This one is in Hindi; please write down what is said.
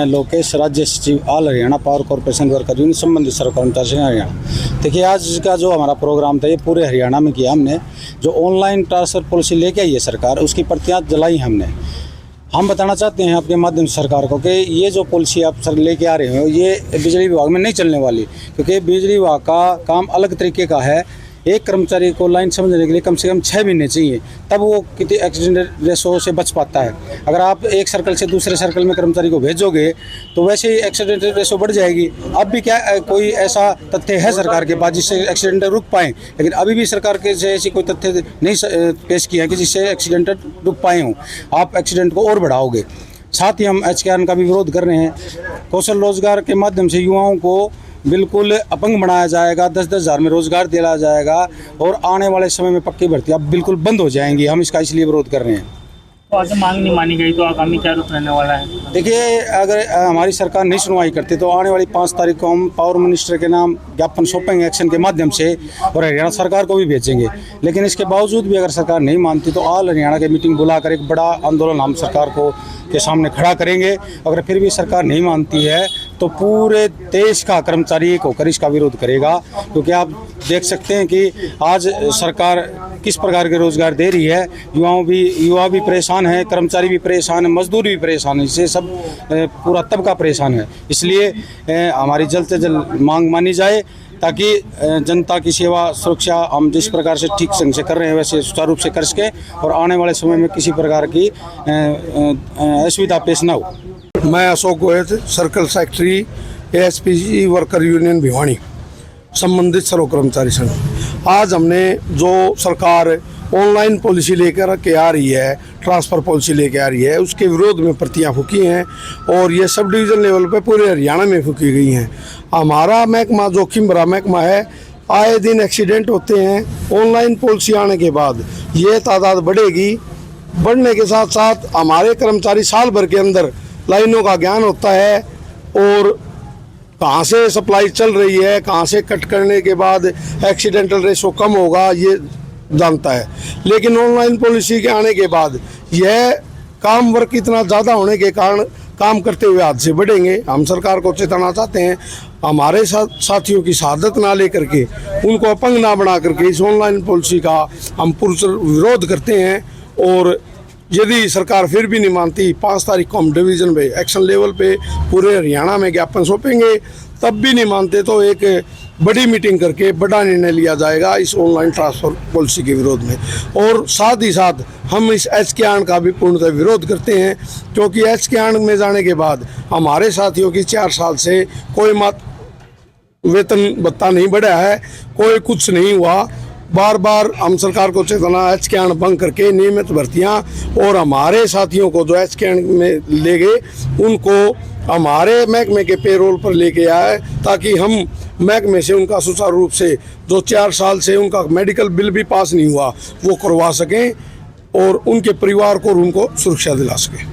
मैं लोकेश, राज्य सचिव all Haryana power corporation worker union संबंधित सर्व कर्मचारी संघ हरियाणा। देखिए, आज का जो हमारा प्रोग्राम था ये पूरे हरियाणा में किया हमने। जो ऑनलाइन ट्रांसफ़र पॉलिसी लेके आई है सरकार, उसकी प्रतियां जलाई हमने। हम बताना चाहते हैं आपके माध्यम से सरकार को कि ये जो पॉलिसी आप सर लेके आ रहे हो ये बिजली विभाग में नहीं चलने वाली, क्योंकि बिजली विभाग का काम अलग तरीके का है। एक कर्मचारी को लाइन समझने के लिए कम से कम 6 महीने चाहिए, तब वो कितने एक्सीडेंट रेशो से बच पाता है। अगर आप एक सर्कल से दूसरे सर्कल में कर्मचारी को भेजोगे तो वैसे ही एक्सीडेंट रेशो बढ़ जाएगी। अब भी क्या कोई ऐसा तथ्य है सरकार के पास जिससे एक्सीडेंट रुक पाएँ, लेकिन अभी भी सरकार के से ऐसी कोई तथ्य नहीं पेश किया है कि जिससे एक्सीडेंट रुक पाए हों। आप एक्सीडेंट को और बढ़ाओगे। साथ ही हम HKN का भी विरोध कर रहे हैं। कौशल रोजगार के माध्यम से युवाओं को बिल्कुल अपंग बनाया जाएगा, 10-10 हज़ार में रोज़गार दिलाया जाएगा और आने वाले समय में पक्की भर्ती अब बिल्कुल बंद हो जाएंगी। हम इसका इसलिए विरोध कर रहे हैं। तो आगे मांग नहीं मानी गई तो आगामी क्या रुख रहने वाला है? देखिए, अगर हमारी सरकार नहीं सुनवाई करती तो आने वाली 5 तारीख को हम पावर मिनिस्टर के नाम ज्ञापन सौंपेंगे एक्शन के माध्यम से, और हरियाणा सरकार को भी भेजेंगे। लेकिन इसके बावजूद भी अगर सरकार नहीं मानती तो ऑल हरियाणा की मीटिंग बुलाकर एक बड़ा आंदोलन हम सरकार को के सामने खड़ा करेंगे। अगर फिर भी सरकार नहीं मानती है तो पूरे देश का कर्मचारी एक होकर इसका विरोध करेगा, क्योंकि आप देख सकते हैं कि आज सरकार किस प्रकार के रोजगार दे रही है। युवा भी परेशान है, कर्मचारी भी परेशान है, मजदूर भी परेशान है, इससे सब पूरा तबका परेशान है। इसलिए हमारी जल्द से जल्द मांग मानी जाए, ताकि जनता की सेवा सुरक्षा हम जिस प्रकार से ठीक संग से कर रहे हैं वैसे सुचारू रूप से कर सके और आने वाले समय में किसी प्रकार की असुविधा पेश न हो। मैं Ashok Goyal, circle secretary ASPG worker union Bhiwani, संबंधित सर्व कर्मचारी संघ। आज हमने जो सरकार ऑनलाइन पॉलिसी लेकर के आ रही है, ट्रांसफ़र पॉलिसी लेके आ रही है, उसके विरोध में प्रतियां फूकी हैं और ये सब डिवीज़न लेवल पे पूरे हरियाणा में फूकी गई हैं। हमारा महकमा जोखिम भरा महकमा है, आए दिन एक्सीडेंट होते हैं। ऑनलाइन पॉलिसी आने के बाद ये तादाद बढ़ेगी। बढ़ने के साथ साथ हमारे कर्मचारी साल भर के अंदर लाइनों का ज्ञान होता है और कहाँ से सप्लाई चल रही है, कहाँ से कट करने के बाद एक्सीडेंटल रेशो कम होगा, ये जानता है। लेकिन ऑनलाइन पॉलिसी के आने के बाद यह काम वर्क इतना ज़्यादा होने के कारण काम करते हुए हादसे बढ़ेंगे। हम सरकार को चेताना चाहते हैं, हमारे साथियों की शहादत ना लेकर के, उनको अपंग ना बना करके इस ऑनलाइन पॉलिसी का हम पुरजोर विरोध करते हैं। और यदि सरकार फिर भी नहीं मानती, 5 तारीख को हम डिवीज़न पे एक्शन लेवल पे पूरे हरियाणा में ज्ञापन सौंपेंगे। तब भी नहीं मानते तो एक बड़ी मीटिंग करके बड़ा निर्णय लिया जाएगा इस ऑनलाइन ट्रांसफ़र पॉलिसी के विरोध में। और साथ ही साथ हम इस HKN का भी पूर्णतः विरोध करते हैं, क्योंकि HKN में जाने के बाद हमारे साथियों की 4 साल से कोई वेतन भत्ता नहीं बढ़ा है, कोई कुछ नहीं हुआ। बार बार हम सरकार को चेताना HKN भंग करके नियमित भर्तियां और हमारे साथियों को जो HKN में ले गए उनको हमारे महकमे के पेरोल पर लेके आए, ताकि हम महकमे से उनका सुचारू रूप से जो 4 साल से उनका मेडिकल बिल भी पास नहीं हुआ वो करवा सकें और उनके परिवार को और उनको सुरक्षा दिला सकें।